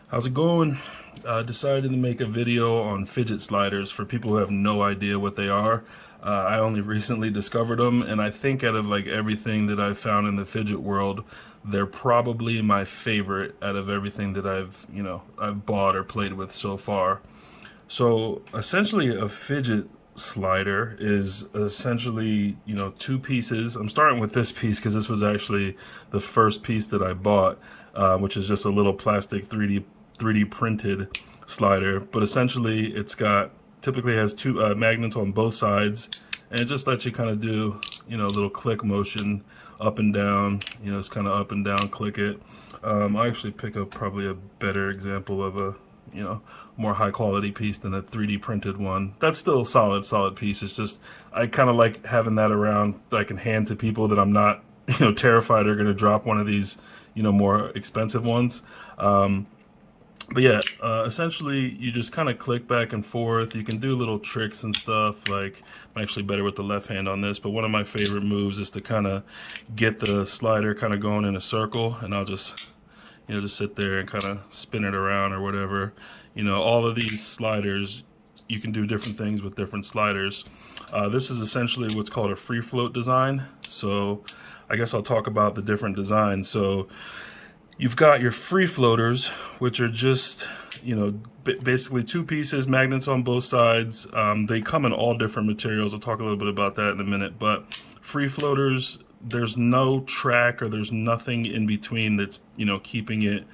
How's it going? I decided to make a video on fidget sliders for people who have no idea what they are. I only recently discovered them, and I think out of like everything that I've found in the fidget world, they're probably my favorite out of everything that I've bought or played with so far. So essentially a fidget slider is essentially, two pieces. I'm starting with this piece because this was actually the first piece that I bought, which is just a little plastic 3D printed slider. But essentially typically has two magnets on both sides, and it just lets you kind of do, a little click motion up and down, it's kind of up and down, click it. I actually pick up probably a better example of a more high quality piece than a 3D printed one. That's still a solid piece. It's just, I kind of like having that around that I can hand to people that I'm not, terrified are going to drop one of these, more expensive ones. But yeah, essentially you just kind of click back and forth. You can do little tricks and stuff. Like, I'm actually better with the left hand on this, but one of my favorite moves is to kind of get the slider kind of going in a circle, and I'll just just sit there and kind of spin it around or whatever. All of these sliders, you can do different things with different sliders. This is essentially what's called a free float design. So I guess I'll talk about the different designs. So you've got your free floaters, which are just, basically two pieces, magnets on both sides. They come in all different materials. I'll talk a little bit about that in a minute. But free floaters, there's no track or there's nothing in between that's, keeping it,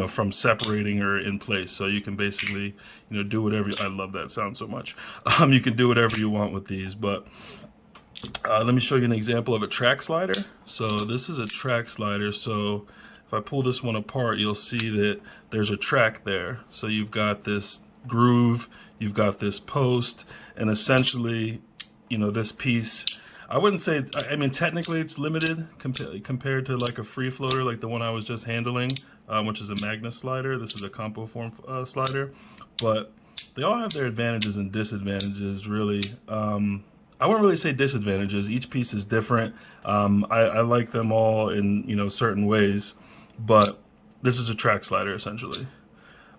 from separating or in place. So you can basically, do whatever. I love that sound so much. You can do whatever you want with these. But let me show you an example of a track slider. So this is a track slider. So if I pull this one apart, you'll see that there's a track there. So you've got this groove, you've got this post, and essentially, this piece, I wouldn't say, I mean, technically it's limited compared to like a free floater, like the one I was just handling, which is a Magnus Slider. This is a Compoform slider, but they all have their advantages and disadvantages, really. I wouldn't really say disadvantages. Each piece is different. I like them all in, certain ways, but this is a track slider essentially.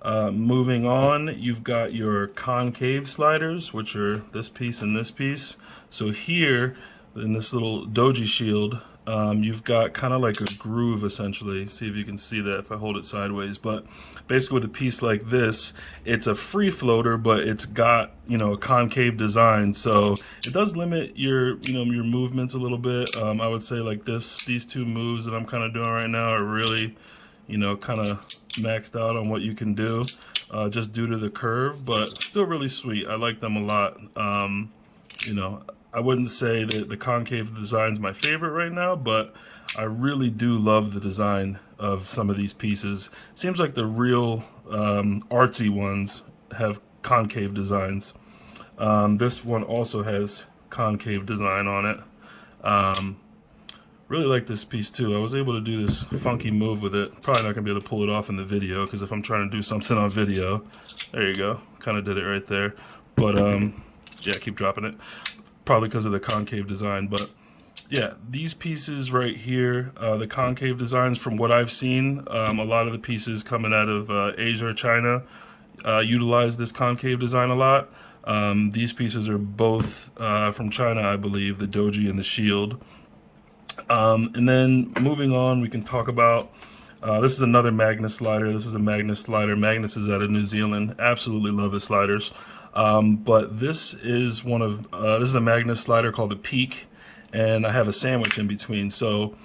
Moving on, you've got your concave sliders, which are this piece and this piece. So here, in this little Doji shield, you've got kind of like a groove essentially. See if you can see that if I hold it sideways. But basically with a piece like this, it's a free floater, but it's got, a concave design. So it does limit your, your movements a little bit. I would say like these two moves that I'm kind of doing right now are really, kind of maxed out on what you can do, just due to the curve, but still really sweet. I like them a lot. I wouldn't say that the concave design is my favorite right now, but I really do love the design of some of these pieces. It seems like the real artsy ones have concave designs. This one also has concave design on it. Really like this piece too. I was able to do this funky move with it. Probably not gonna be able to pull it off in the video, because if I'm trying to do something on video, there you go. Kind of did it right there. But yeah, keep dropping it. Probably because of the concave design. But yeah, these pieces right here, the concave designs, from what I've seen, a lot of the pieces coming out of Asia or China utilize this concave design a lot. These pieces are both from China, I believe, the Doji and the Shield. And then moving on, we can talk about, this is another Magnus Slider. This is a Magnus Slider. Magnus is out of New Zealand. Absolutely love his sliders. But this is this is a Magnus Slider called the Peak, and I have a sandwich in between. So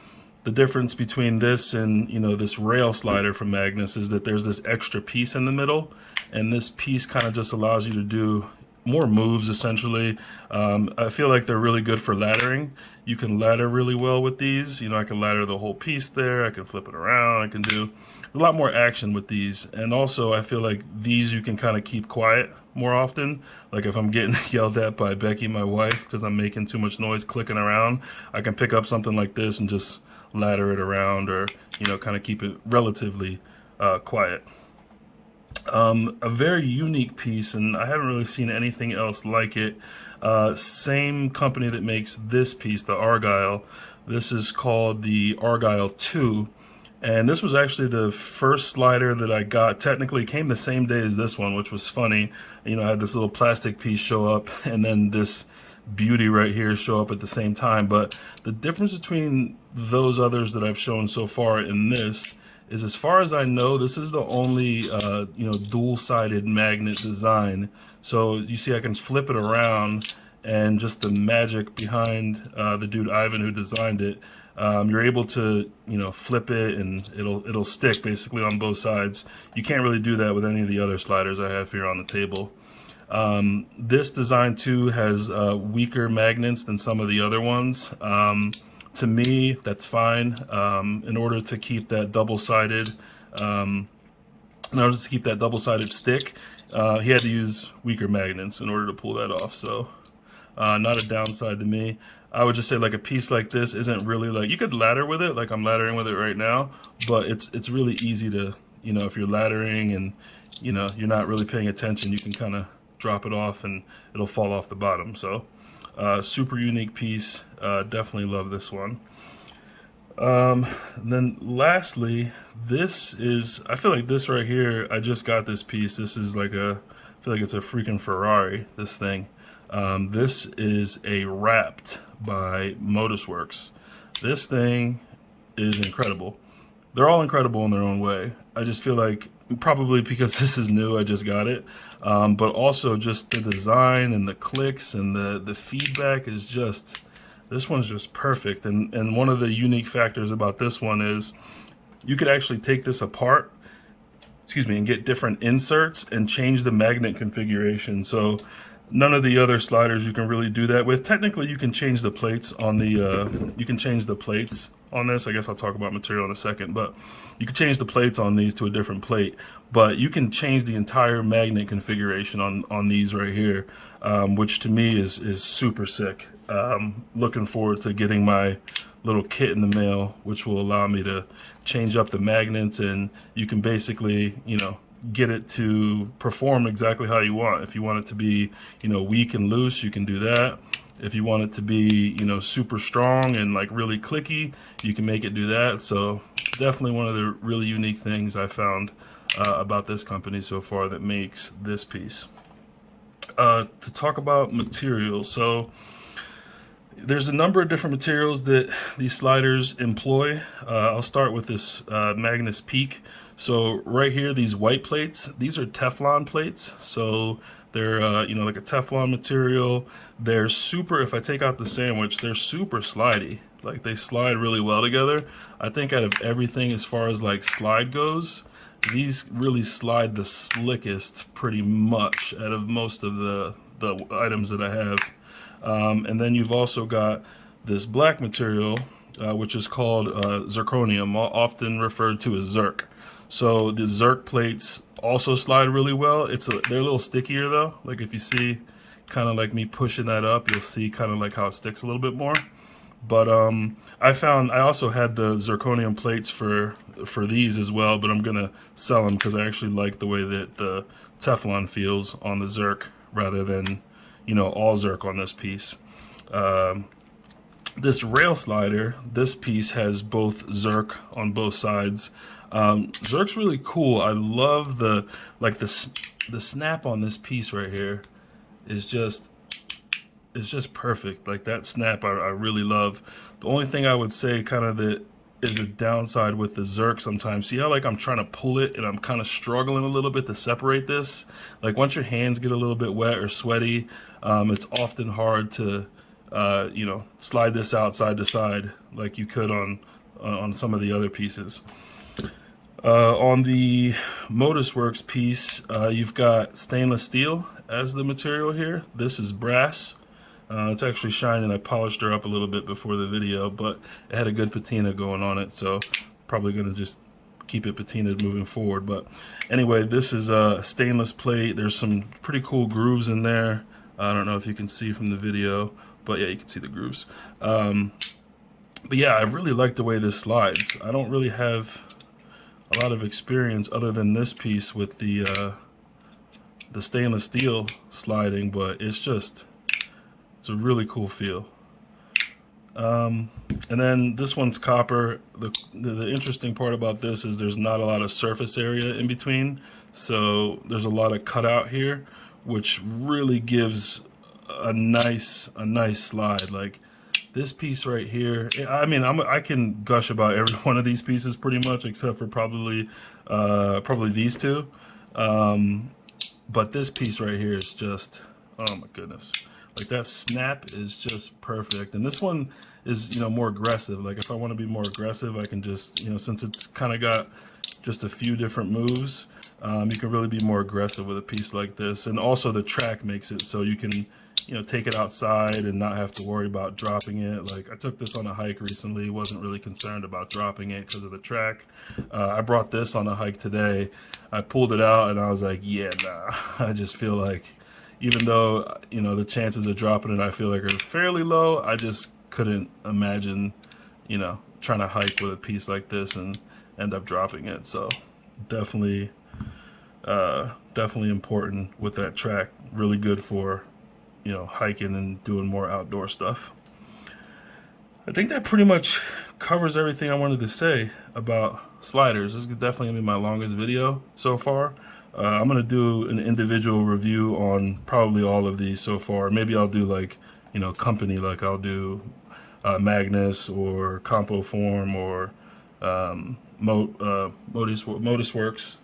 the difference between this and, this rail slider from Magnus is that there's this extra piece in the middle, and this piece kind of just allows you to do more moves essentially. I feel like they're really good for laddering. You can ladder really well with these. I can ladder the whole piece there. I can flip it around. I can do a lot more action with these. And also I feel like these you can kind of keep quiet more often. Like if I'm getting yelled at by Becky, my wife, because I'm making too much noise clicking around, I can pick up something like this and just ladder it around, or kind of keep it relatively quiet. A very unique piece, and I haven't really seen anything else like it. Same company that makes this piece, the Argyle. This is called the Argyle 2, And this was actually the first slider that I got. Technically, it came the same day as this one, which was funny. You know, I had this little plastic piece show up, and then this beauty right here show up at the same time. But the difference between those others that I've shown so far and this is, as far as I know, this is the only you know, dual-sided magnet design. So you see I can flip it around, and just the magic behind the dude Ivan who designed it, you're able to, you know, flip it and it'll stick basically on both sides. You can't really do that with any of the other sliders I have here on the table. This design too has weaker magnets than some of the other ones. To me, that's fine. In order to keep that double-sided, stick, he had to use weaker magnets in order to pull that off. So, not a downside to me. I would just say, like, a piece like this isn't really, like, you could ladder with it, like I'm laddering with it right now, but it's really easy to, you know, if you're laddering and, you know, you're not really paying attention, you can kind of drop it off and it'll fall off the bottom. So super unique piece. Definitely love this one. Then lastly, this is, I feel like this right here, I just got this piece. This is like I feel like it's a freaking Ferrari, this thing. This is a Rapt by Modusworks. This thing is incredible. They're all incredible in their own way. I just feel like, probably because this is new, I just got it. But also just the design and the clicks and the feedback is just, this one's just perfect. And one of the unique factors about this one is you could actually take this apart, and get different inserts and change the magnet configuration. So none of the other sliders you can really do that with. Technically, you can change the plates on the, on this. I guess I'll talk about material in a second, but you can change the plates on these to a different plate, but you can change the entire magnet configuration on these right here, which to me is super sick. Looking forward to getting my little kit in the mail, which will allow me to change up the magnets, and you can basically, you know, get it to perform exactly how you want. If you want it to be, you know, weak and loose, you can do that. If you want it to be, you know, super strong and like really clicky, you can make it do that. So definitely one of the really unique things I found about this company so far that makes this piece. To talk about materials, so there's a number of different materials that these sliders employ. I'll start with this Magnus Peak. So right here, these white plates, these are Teflon plates. So they're, you know, like a Teflon material. They're super, if I take out the sandwich, they're super slidey. Like they slide really well together. I think out of everything as far as like slide goes, these really slide the slickest pretty much out of most of the items that I have. And then you've also got this black material, which is called zirconium, often referred to as Zirc. So the Zirc plates also slide really well. They're a little stickier though. Like if you see kind of like me pushing that up, you'll see kind of like how it sticks a little bit more. But I also had the zirconium plates for these as well, but I'm gonna sell them because I actually like the way that the Teflon feels on the Zirc rather than, you know, all Zirc on this piece. This rail slider, this piece has both Zirc on both sides. Zirc's really cool. I love the snap on this piece right here is just, it's just perfect. Like that snap I really love. The only thing I would say kind of that is a downside with the Zirc sometimes, see how like I'm trying to pull it and I'm kind of struggling a little bit to separate this? Like once your hands get a little bit wet or sweaty, it's often hard to you know, slide this out side to side like you could on some of the other pieces. On the Modusworks piece, you've got stainless steel as the material here. This is brass. It's actually shining. I polished her up a little bit before the video, but it had a good patina going on it, so probably gonna just keep it patinaed moving forward. But anyway, this is a stainless plate. There's some pretty cool grooves in there. I don't know if you can see from the video, but yeah, you can see the grooves. But yeah, I really like the way this slides. I don't really have a lot of experience other than this piece with the stainless steel sliding, but it's a really cool feel. And then this one's copper. The interesting part about this is there's not a lot of surface area in between, so there's a lot of cutout here, which really gives a nice slide. Like this piece right here, I mean, I can gush about every one of these pieces pretty much, except for probably these two. But this piece right here is just, oh my goodness. Like that snap is just perfect. And this one is, you know, more aggressive. Like if I want to be more aggressive, I can just, you know, since it's kind of got just a few different moves, you can really be more aggressive with a piece like this. And also the track makes it so you can, you know, take it outside and not have to worry about dropping it. Like I took this on a hike recently, wasn't really concerned about dropping it because of the track. I brought this on a hike today. I pulled it out and I was like, yeah, nah. I just feel like, even though, you know, the chances of dropping it I feel like are fairly low, I just couldn't imagine, you know, trying to hike with a piece like this and end up dropping it. So definitely important with that track. Really good for, you know, hiking and doing more outdoor stuff. I think that pretty much covers everything I wanted to say about sliders. This is definitely gonna be my longest video so far. I'm gonna do an individual review on probably all of these so far. Maybe I'll do like, you know, company, like I'll do Magnus or Compoform or Modusworks.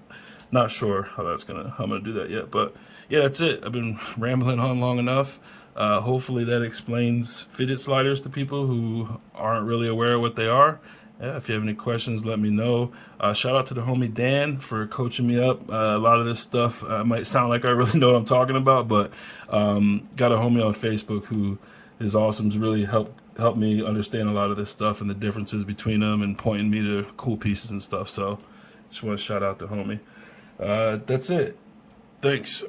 Not sure how I'm gonna do that yet, but yeah, that's it. I've been rambling on long enough. Hopefully that explains fidget sliders to people who aren't really aware of what they are. Yeah, if you have any questions, let me know. Shout out to the homie Dan for coaching me up. A lot of this stuff might sound like I really know what I'm talking about, but got a homie on Facebook who is awesome to really help me understand a lot of this stuff and the differences between them and pointing me to cool pieces and stuff. So just want to shout out the homie. That's it. Thanks.